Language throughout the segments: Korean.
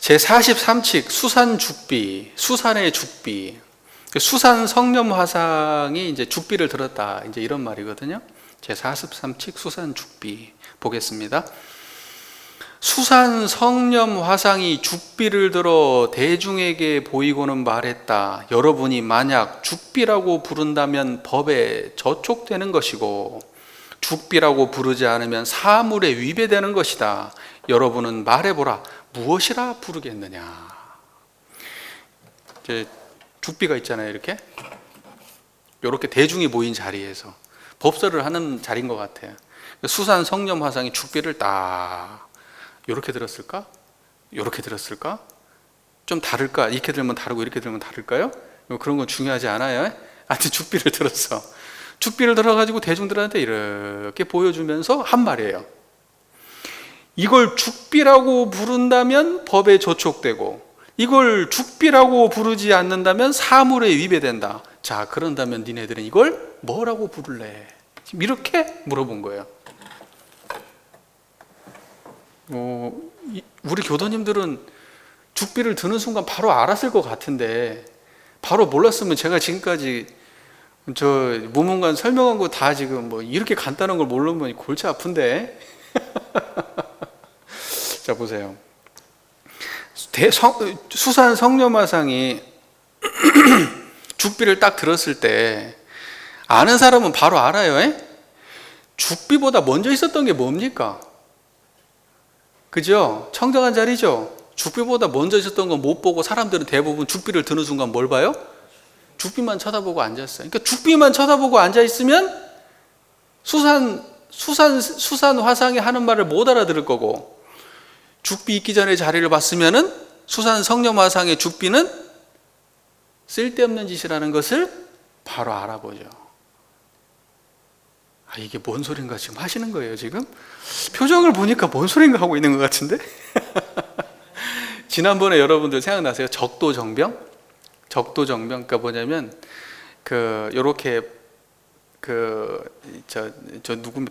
제43칙 수산죽비, 수산의 죽비. 수산 성념 화상이 이제 죽비를 들었다, 이제 이런 말이거든요. 제43칙 수산죽비 보겠습니다. 수산 성념 화상이 죽비를 들어 대중에게 보이고는 말했다. 여러분이 만약 죽비라고 부른다면 법에 저촉되는 것이고 죽비라고 부르지 않으면 사물에 위배되는 것이다. 여러분은 말해보라. 무엇이라 부르겠느냐. 이제 죽비가 있잖아요. 이렇게 대중이 모인 자리에서 법설을 하는 자리인 것 같아요. 수산 성념 화상이 죽비를 딱 이렇게 들었을까? 이렇게 들었을까? 좀 다를까? 이렇게 들면 다르고 이렇게 들면 다를까요? 그런 건 중요하지 않아요. 하여튼 죽비를 들었어. 죽비를 들어가지고 대중들한테 이렇게 보여주면서 한 말이에요. 이걸 죽비라고 부른다면 법에 저촉되고, 이걸 죽비라고 부르지 않는다면 사물에 위배된다. 자, 그런다면 니네들은 이걸 뭐라고 부를래? 지금 이렇게 물어본 거예요. 우리 교도님들은 죽비를 드는 순간 바로 알았을 것 같은데, 바로 몰랐으면 제가 지금까지 저 무문관 설명한 거 다 지금 뭐 이렇게 간단한 걸 모르면 골치 아픈데. 자, 보세요. 수산 성념화상이 죽비를 딱 들었을 때 아는 사람은 바로 알아요. 죽비보다 먼저 있었던 게 뭡니까? 그죠? 청정한 자리죠? 죽비보다 먼저 있었던 건 못 보고 사람들은 대부분 죽비를 드는 순간 뭘 봐요? 죽비만 쳐다보고 앉았어요. 그러니까 죽비만 쳐다보고 앉아있으면 수산 화상이 하는 말을 못 알아들을 거고, 죽비 있기 전에 자리를 봤으면은 수산 성념 화상의 죽비는 쓸데없는 짓이라는 것을 바로 알아보죠. 이게 뭔 소린가 지금 하시는 거예요, 지금? 표정을 보니까 뭔 소린가 하고 있는 것 같은데? 지난번에 여러분들 생각나세요? 적도정병? 적도정병, 그러니까 뭐냐면, 요렇게,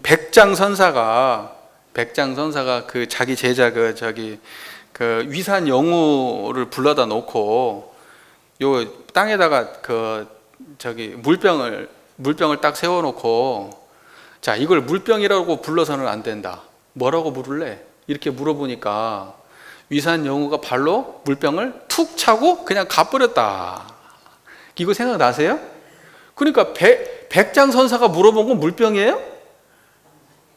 백장선사가 그 자기 제자 그 위산 영우를 불러다 놓고, 요 땅에다가 물병을 딱 세워놓고, 자, 이걸 물병이라고 불러서는 안 된다. 뭐라고 부를래? 이렇게 물어보니까 위산 영우가 발로 물병을 툭 차고 그냥 가버렸다. 이거 생각나세요? 그러니까 백장선사가 물어본 건 물병이에요?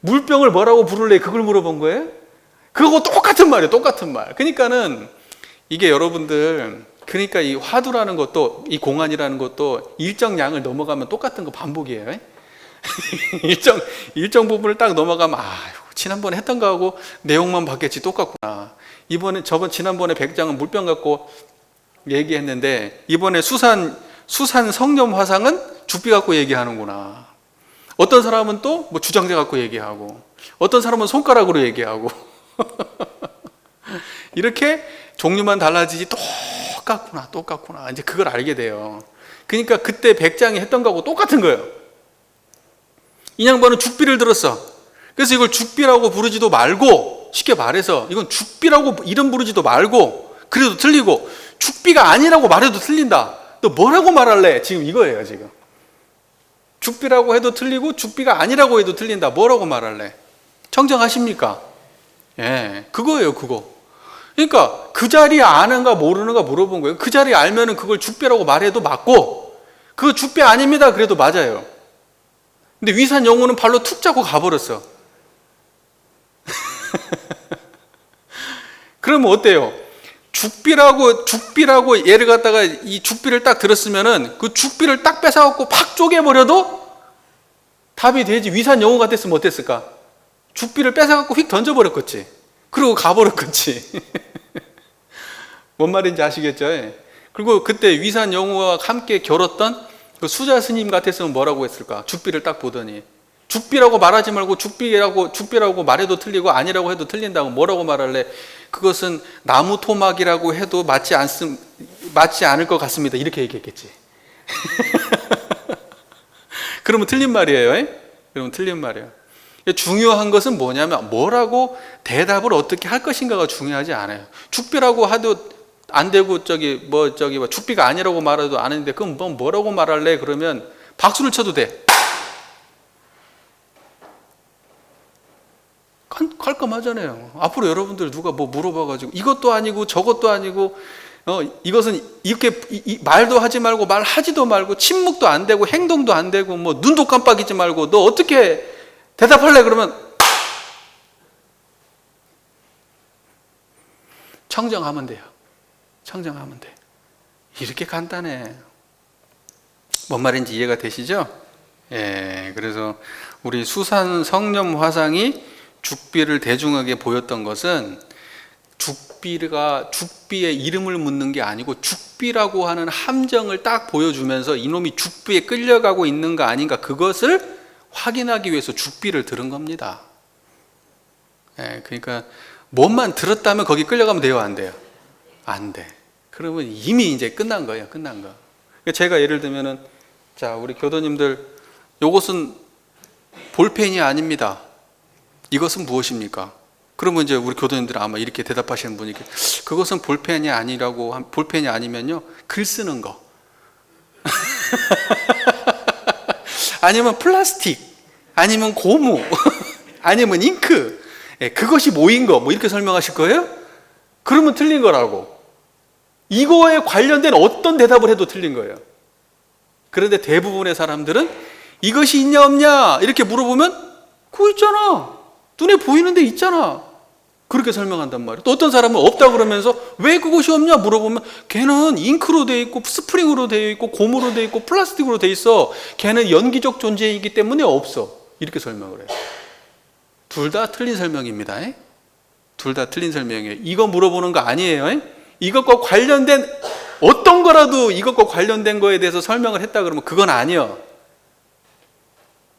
물병을 뭐라고 부를래? 그걸 물어본 거예요? 그거 똑같은 말이에요. 똑같은 말. 그러니까는 이게 여러분들, 그러니까 이 화두라는 것도, 이 공안이라는 것도 일정 양을 넘어가면 똑같은 거 반복이에요. 일정 부분을 딱 넘어가면 지난번에 했던 거하고 내용만 바뀌었지 똑같구나. 지난번에 백장은 물병 갖고 얘기했는데, 이번에 수산 성념 화상은 죽비 갖고 얘기하는구나. 어떤 사람은 또 뭐 주장제 갖고 얘기하고, 어떤 사람은 손가락으로 얘기하고. 이렇게 종류만 달라지지 똑같구나. 이제 그걸 알게 돼요. 그러니까 그때 백장이 했던 거하고 똑같은 거예요. 이 양반은 죽비를 들었어. 그래서 이걸 죽비라고 부르지도 말고, 쉽게 말해서 이건 죽비라고 이름 부르지도 말고, 그래도 틀리고, 죽비가 아니라고 말해도 틀린다. 너 뭐라고 말할래? 지금 이거예요, 지금. 죽비라고 해도 틀리고 죽비가 아니라고 해도 틀린다. 뭐라고 말할래? 청정하십니까? 예, 그거예요, 그거. 그러니까 그 자리에 아는가 모르는가 물어본 거예요. 그 자리에 알면은 그걸 죽비라고 말해도 맞고, 그거 죽비 아닙니다 그래도 맞아요. 근데 위산 영우는 발로 툭 잡고 가버렸어. 그러면 어때요? 죽비라고 얘를 갖다가 이 죽비를 딱 들었으면은 그 죽비를 딱 뺏어갖고 팍 쪼개버려도 답이 되지. 위산 영우 같았으면 어땠을까? 죽비를 뺏어갖고 휙 던져버렸겠지. 그리고 가버렸겠지. 뭔 말인지 아시겠죠? 그리고 그때 위산 영우와 함께 겨뤘던 그 수자 스님 같았으면 뭐라고 했을까? 죽비를 딱 보더니, 죽비라고 말하지 말고 죽비라고 말해도 틀리고 아니라고 해도 틀린다고 뭐라고 말할래? 그것은 나무 토막이라고 해도 맞지 않을 것 같습니다. 이렇게 얘기했겠지. 그러면 틀린 말이에요. 그러면 틀린 말이에요. 중요한 것은 뭐냐면 뭐라고 대답을 어떻게 할 것인가가 중요하지 않아요. 죽비라고 하도 안 되고 죽비가 아니라고 말해도 안 했는데 그럼 뭐라고 말할래? 그러면 박수를 쳐도 돼. 깔끔하잖아요. 앞으로 여러분들 누가 뭐 물어봐가지고 이것도 아니고 저것도 아니고 이것은 이렇게 말도 하지 말고 말하지도 말고 침묵도 안 되고 행동도 안 되고 뭐 눈도 깜빡이지 말고 너 어떻게 대답할래? 그러면 청정하면 돼요. 청정하면 돼. 이렇게 간단해. 뭔 말인지 이해가 되시죠? 예, 그래서 우리 수산 성령 화상이 죽비를 대중에게 보였던 것은 죽비의 이름을 묻는 게 아니고 죽비라고 하는 함정을 딱 보여주면서 이놈이 죽비에 끌려가고 있는가 아닌가 그것을 확인하기 위해서 죽비를 들은 겁니다. 예, 그러니까 뭐만 들었다면 거기 끌려가면 돼요, 안 돼요? 안 돼. 그러면 이미 이제 끝난 거예요, 끝난 거. 제가 예를 들면은 자, 우리 교도님들 요것은 볼펜이 아닙니다. 이것은 무엇입니까? 그러면 이제 우리 교도님들은 아마 이렇게 대답하시는 분이 그것은 볼펜이 아니면요 글 쓰는 거 아니면 플라스틱 아니면 고무 아니면 잉크 그것이 모인 거 뭐 이렇게 설명하실 거예요? 그러면 틀린 거라고. 이거에 관련된 어떤 대답을 해도 틀린 거예요. 그런데 대부분의 사람들은 이것이 있냐 없냐 이렇게 물어보면 그거 있잖아. 눈에 보이는데 있잖아. 그렇게 설명한단 말이에요. 또 어떤 사람은 없다 그러면서 왜 그것이 없냐 물어보면 걔는 잉크로 되어 있고 스프링으로 되어 있고 고무로 되어 있고 플라스틱으로 되어 있어. 걔는 연기적 존재이기 때문에 없어. 이렇게 설명을 해요. 둘 다 틀린 설명입니다. 둘 다 틀린 설명이에요. 이거 물어보는 거 아니에요. 이것과 관련된 어떤 거라도 이것과 관련된 거에 대해서 설명을 했다 그러면 그건 아니에요.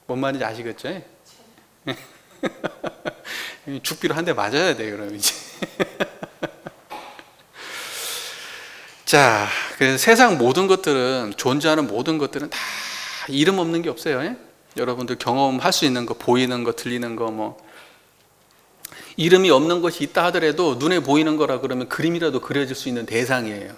뭔 말인지 아시겠죠? 죽비로 한 대 맞아야 돼요, 그럼 이제. 자, 그래서 세상 모든 것들은, 존재하는 모든 것들은 다 이름 없는 게 없어요. 여러분들 경험할 수 있는 거, 보이는 거, 들리는 거, 뭐. 이름이 없는 것이 있다 하더라도 눈에 보이는 거라 그러면 그림이라도 그려질 수 있는 대상이에요.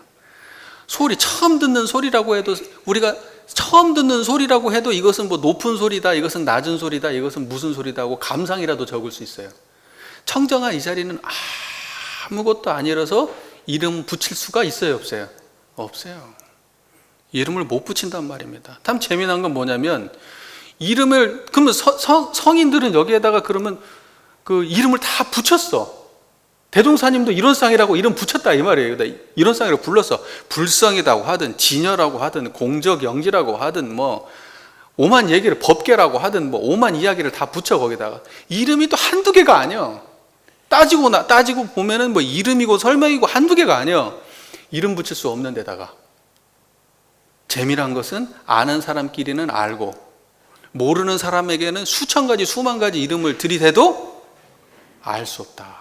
소리, 처음 듣는 소리라고 해도, 우리가 처음 듣는 소리라고 해도 이것은 뭐 높은 소리다, 이것은 낮은 소리다, 이것은 무슨 소리다 하고 감상이라도 적을 수 있어요. 청정한 이 자리는 아무것도 아니라서 이름 붙일 수가 있어요, 없어요? 없어요. 이름을 못 붙인단 말입니다. 참 재미난 건 뭐냐면 이름을 그러면 성인들은 여기에다가 그러면 그 이름을 다 붙였어. 대종사님도 이론상이라고 이름 붙였다 이 말이에요. 이론상이라고 불렀어. 불성이라고 하든 진여라고 하든 공적영지라고 하든 뭐 오만 얘기를 법계라고 하든 뭐 오만 이야기를 다 붙여 거기다가. 이름이 또 한두 개가 아니야. 따지고 보면은 뭐 이름이고 설명이고 한두 개가 아니야. 이름 붙일 수 없는 데다가. 재미난 것은 아는 사람끼리는 알고 모르는 사람에게는 수천 가지 수만 가지 이름을 들이대도 알 수 없다.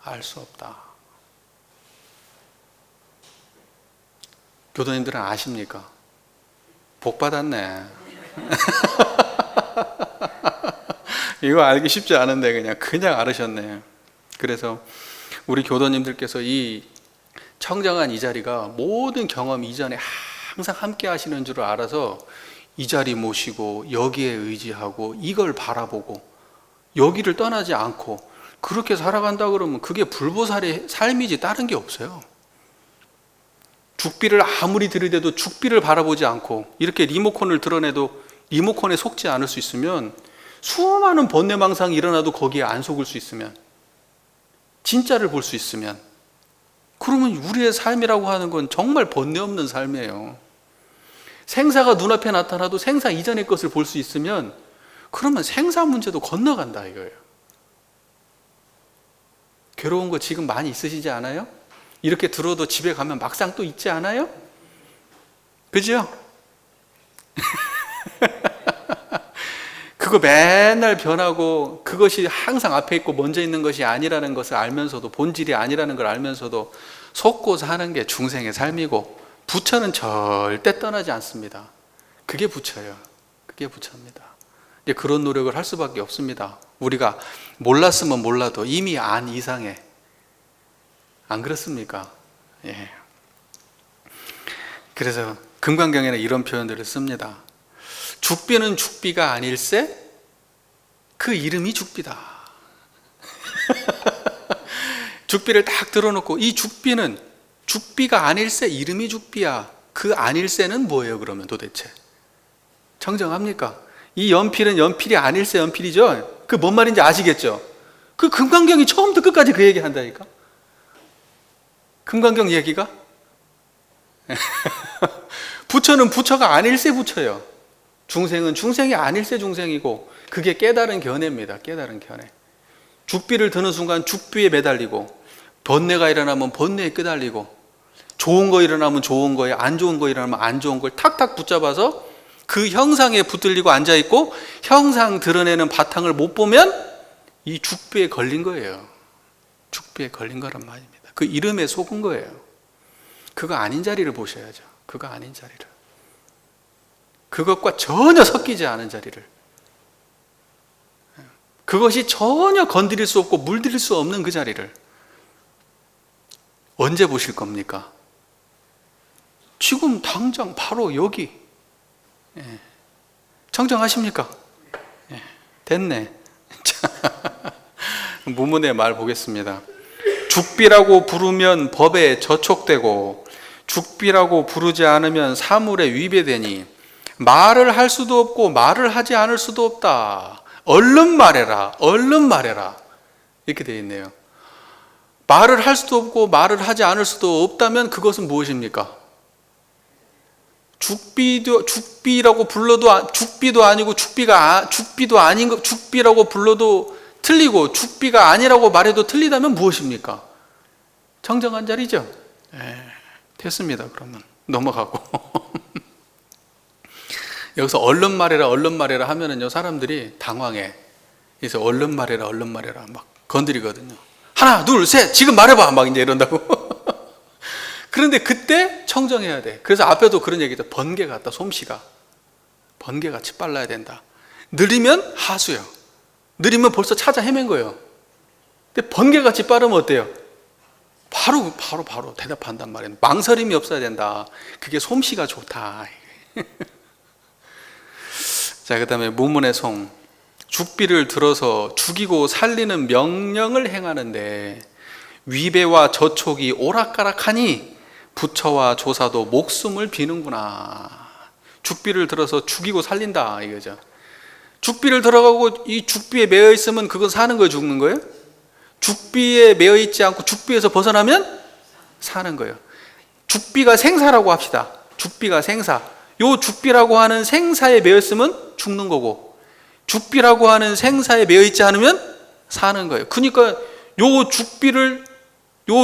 알 수 없다. 교도님들은 아십니까? 복 받았네. 이거 알기 쉽지 않은데 그냥 알으셨네. 그래서 우리 교도님들께서 이 청정한 이 자리가 모든 경험 이전에 항상 함께 하시는 줄 알아서 이 자리 모시고 여기에 의지하고 이걸 바라보고 여기를 떠나지 않고 그렇게 살아간다 그러면 그게 불보살의 삶이지 다른 게 없어요. 죽비를 아무리 들이대도 죽비를 바라보지 않고 이렇게 리모컨을 드러내도 리모컨에 속지 않을 수 있으면 수많은 번뇌망상이 일어나도 거기에 안 속을 수 있으면 진짜를 볼 수 있으면 그러면 우리의 삶이라고 하는 건 정말 번뇌 없는 삶이에요. 생사가 눈앞에 나타나도 생사 이전의 것을 볼 수 있으면 그러면 생사 문제도 건너간다 이거예요. 괴로운 거 지금 많이 있으시지 않아요? 이렇게 들어도 집에 가면 막상 또 있지 않아요? 그죠? 그거 맨날 변하고 그것이 항상 앞에 있고 먼저 있는 것이 아니라는 것을 알면서도 본질이 아니라는 걸 알면서도 속고 사는 게 중생의 삶이고 부처는 절대 떠나지 않습니다. 그게 부처예요. 그게 부처입니다. 이제 그런 노력을 할 수밖에 없습니다. 우리가 몰랐으면 몰라도 이미 안 이상해. 안 그렇습니까? 예. 그래서 금강경에는 이런 표현들을 씁니다. 죽비는 죽비가 아닐세? 그 이름이 죽비다. 죽비를 딱 들어놓고 이 죽비는 죽비가 아닐세, 이름이 죽비야. 그 아닐세는 뭐예요 그러면 도대체? 정정합니까? 이 연필은 연필이 아닐세 연필이죠? 그 뭔 말인지 아시겠죠? 그 금강경이 처음부터 끝까지 그 얘기 한다니까? 금강경 얘기가? 부처는 부처가 아닐세 부처예요. 중생은 중생이 아닐세 중생이고, 그게 깨달은 견해입니다. 깨달은 견해. 죽비를 드는 순간 죽비에 매달리고, 번뇌가 일어나면 번뇌에 끄달리고, 좋은 거 일어나면 좋은 거에, 안 좋은 거 일어나면 안 좋은 걸 탁탁 붙잡아서 그 형상에 붙들리고 앉아있고, 형상 드러내는 바탕을 못 보면 이 죽비에 걸린 거예요. 죽비에 걸린 거란 말입니다. 그 이름에 속은 거예요. 그거 아닌 자리를 보셔야죠. 그거 아닌 자리를. 그것과 전혀 섞이지 않은 자리를. 그것이 전혀 건드릴 수 없고 물들일 수 없는 그 자리를 언제 보실 겁니까? 지금 당장 바로 여기. 정정하십니까? 됐네. 무문의 말 보겠습니다. 죽비라고 부르면 법에 저촉되고 죽비라고 부르지 않으면 사물에 위배되니 말을 할 수도 없고 말을 하지 않을 수도 없다. 얼른 말해라. 얼른 말해라. 이렇게 되어 있네요. 말을 할 수도 없고 말을 하지 않을 수도 없다면 그것은 무엇입니까? 죽비라고 불러도 죽비도 아니고 죽비도 아닌 거, 죽비라고 불러도 틀리고 죽비가 아니라고 말해도 틀리다면 무엇입니까? 정정한 자리죠? 됐습니다. 그러면 넘어가고. 여기서 얼른 말해라 하면은요, 사람들이 당황해. 그래서 얼른 말해라 막 건드리거든요. 하나, 둘, 셋, 지금 말해봐! 막 이제 이런다고. 그런데 그때 청정해야 돼. 그래서 앞에도 그런 얘기죠. 번개 같다, 솜씨가. 번개같이 빨라야 된다. 느리면 하수요. 느리면 벌써 찾아 헤맨 거예요. 근데 번개같이 빠르면 어때요? 바로 대답한단 말이에요. 망설임이 없어야 된다. 그게 솜씨가 좋다. 자, 그 다음에 무문의 송. 죽비를 들어서 죽이고 살리는 명령을 행하는데 위배와 저촉이 오락가락하니 부처와 조사도 목숨을 비는구나. 죽비를 들어서 죽이고 살린다 이거죠. 죽비를 들어가고 이 죽비에 매여 있으면 그건 사는 거예요, 죽는 거예요? 죽비에 매여 있지 않고 죽비에서 벗어나면 사는 거예요. 죽비가 생사라고 합시다. 죽비가 생사. 요 죽비라고 하는 생사에 매여 있으면 죽는 거고, 죽비라고 하는 생사에 매여 있지 않으면 사는 거예요. 그러니까 요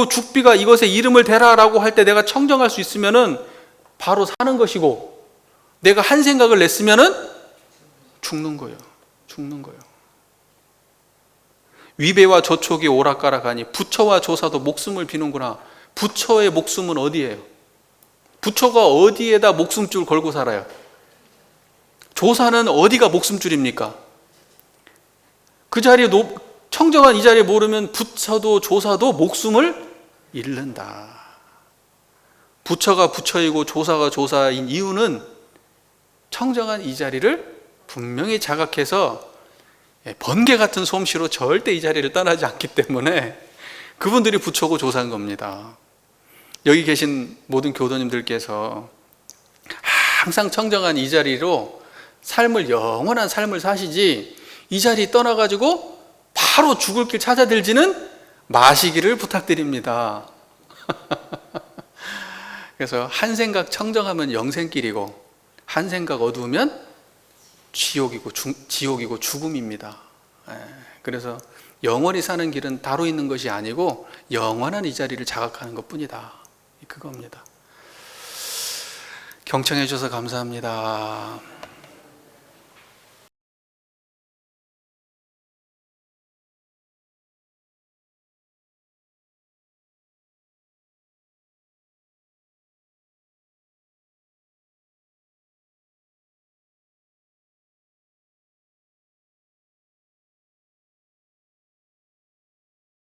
죽비가 이것에 이름을 대라라고 할 때 내가 청정할 수 있으면은 바로 사는 것이고, 내가 한 생각을 냈으면은 죽는 거예요. 죽는 거예요. 위배와 저촉이 오락가락하니 부처와 조사도 목숨을 비는구나. 부처의 목숨은 어디예요? 부처가 어디에다 목숨줄 걸고 살아요? 조사는 어디가 목숨줄입니까? 그 자리에 청정한 이 자리에 모르면 부처도 조사도 목숨을 잃는다. 부처가 부처이고 조사가 조사인 이유는 청정한 이 자리를 분명히 자각해서 번개 같은 솜씨로 절대 이 자리를 떠나지 않기 때문에 그분들이 부처고 조사인 겁니다. 여기 계신 모든 교도님들께서 항상 청정한 이 자리로 영원한 삶을 사시지, 이 자리 떠나가지고 바로 죽을 길 찾아들지는 마시기를 부탁드립니다. 그래서 한 생각 청정하면 영생길이고, 한 생각 어두우면 지옥이고 죽음입니다. 그래서 영원히 사는 길은 따로 있는 것이 아니고 영원한 이 자리를 자각하는 것뿐이다. 그겁니다. 경청해 주셔서 감사합니다.